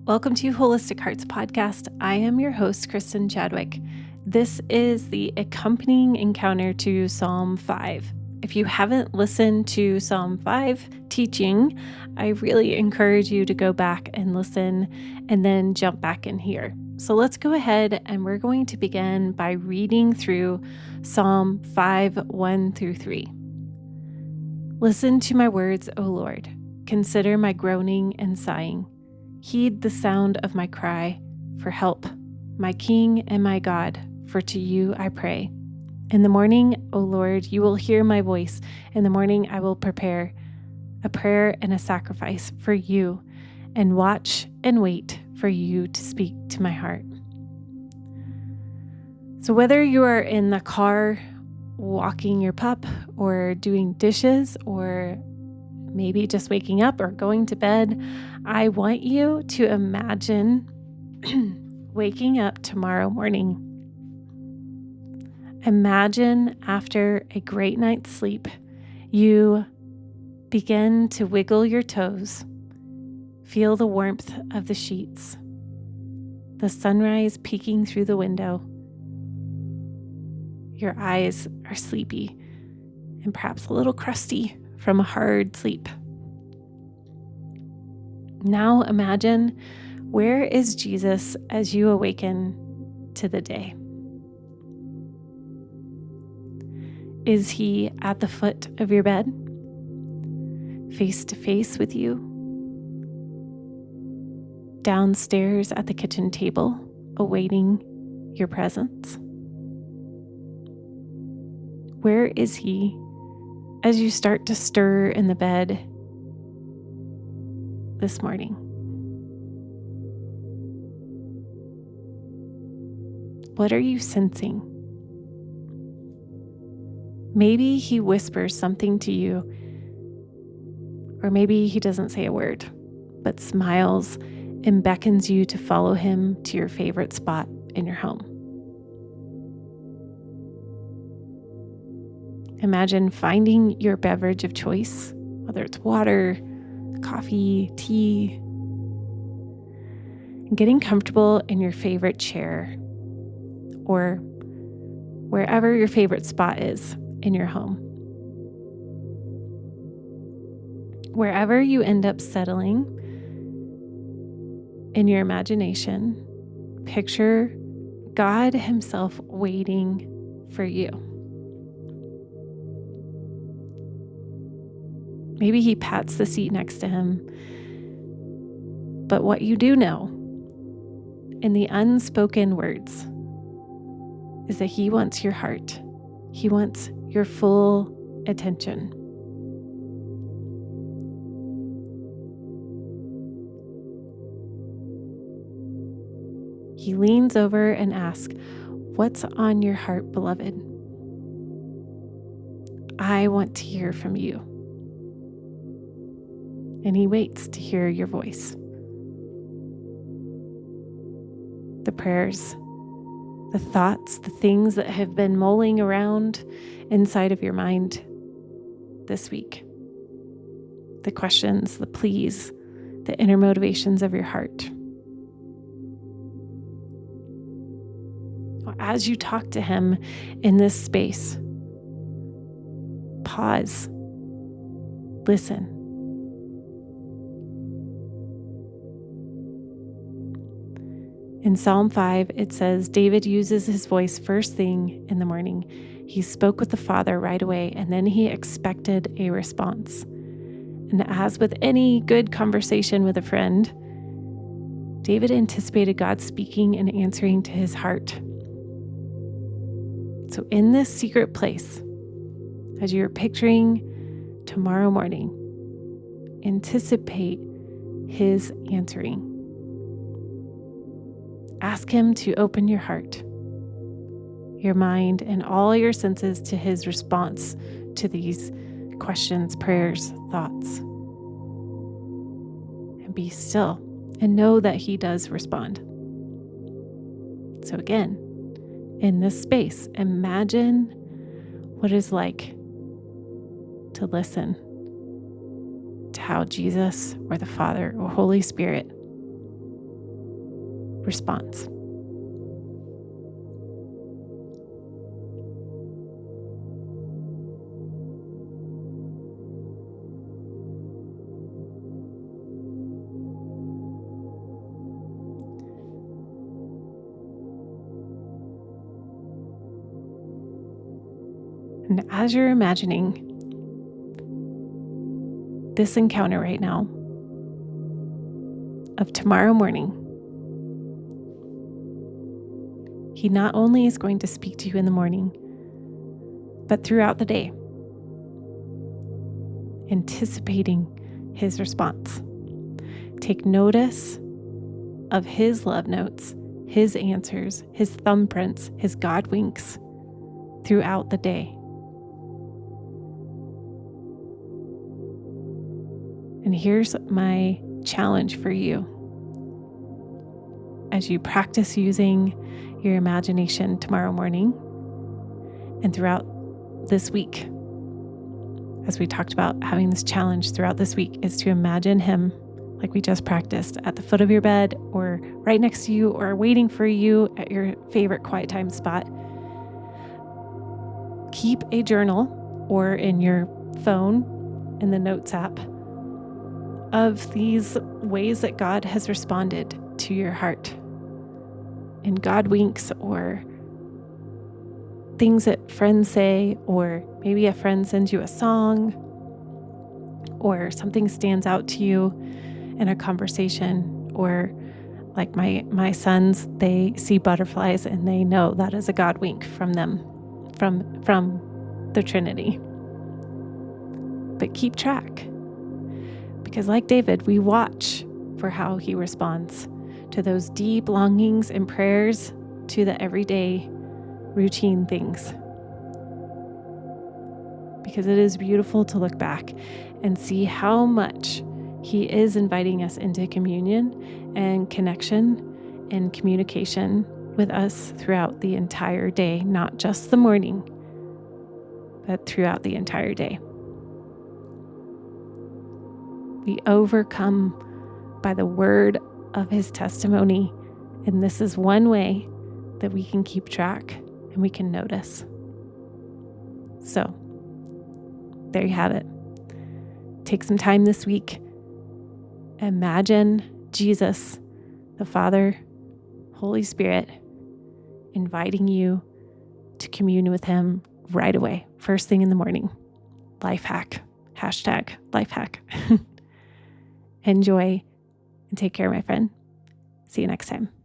Welcome to Holistic Hearts Podcast. I am your host, Chadwick. This is the accompanying encounter to Psalm 5. If you haven't listened to Psalm 5 teaching, I really encourage you to go back and listen and then jump back in here. So let's go ahead and we're going to begin by reading through Psalm 5, 1 through 3. Listen to my words, O Lord. Consider my groaning and sighing. Heed the sound of my cry for help, my King and my God, for to you I pray. In the morning, O Lord, you will hear my voice. In the morning I will prepare a prayer and a sacrifice for you, and watch and wait for you to speak to my heart. So whether you are in the car, walking your pup, or doing dishes, or maybe just waking up or going to bed, I want you to imagine waking up tomorrow morning. Imagine after a great night's sleep, you begin to wiggle your toes, feel the warmth of the sheets, the sunrise peeking through the window. Your eyes are sleepy and perhaps a little crusty from a hard sleep. Now imagine, where is Jesus as you awaken to the day? Is he at the foot of your bed, face to face with you? Downstairs at the kitchen table, awaiting your presence? Where is he as you start to stir in the bed this morning? What are you sensing? Maybe he whispers something to you, or maybe he doesn't say a word, but smiles and beckons you to follow him to your favorite spot in your home. Imagine finding your beverage of choice, whether it's water, coffee, tea, and getting comfortable in your favorite chair or wherever your favorite spot is in your home. Wherever you end up settling in your imagination, picture God Himself waiting for you. Maybe He pats the seat next to Him. But what you do know, in the unspoken words, is that He wants your heart. He wants your full attention. He leans over and asks, "What's on your heart, beloved? I want to hear from you." And He waits to hear your voice. The prayers, the thoughts, the things that have been mulling around inside of your mind this week. The questions, the pleas, the inner motivations of your heart. As you talk to Him in this space, pause, listen. In Psalm 5, it says, David uses his voice first thing in the morning. He spoke with the Father right away, and then he expected a response. And as with any good conversation with a friend, David anticipated God speaking and answering to his heart. So in this secret place, as you're picturing tomorrow morning, anticipate His answering. Ask Him to open your heart, your mind, and all your senses to His response to these questions, prayers, thoughts. And be still and know that He does respond. So again, in this space, imagine what it's like to listen to how Jesus or the Father or Holy Spirit response. And as you're imagining this encounter right now of tomorrow morning, he not only is going to speak to you in the morning, but throughout the day, anticipating his response. Take notice of his love notes, his answers, his thumbprints, his God winks throughout the day. And here's my challenge for you. As you practice using your imagination tomorrow morning and throughout this week, as we talked about having this challenge throughout this week, is to imagine him like we just practiced at the foot of your bed or right next to you or waiting for you at your favorite quiet time spot. Keep a journal or in your phone in the Notes app of these ways that God has responded to your heart. And God winks or things that friends say, or maybe a friend sends you a song, or something stands out to you in a conversation, or like my sons, they see butterflies and they know that is a God wink from them, from the Trinity. But keep track. Because like David, we watch for how he responds to those deep longings and prayers, to the everyday routine things. Because it is beautiful to look back and see how much he is inviting us into communion and connection and communication with us throughout the entire day, not just the morning, but throughout the entire day. We overcome by the word of his testimony. And this is one way that we can keep track and we can notice. So, there you have it. Take some time this week. Imagine Jesus, the Father, Holy Spirit, inviting you to commune with him right away, first thing in the morning. Life hack. #life hack. Enjoy and take care, my friend. See you next time.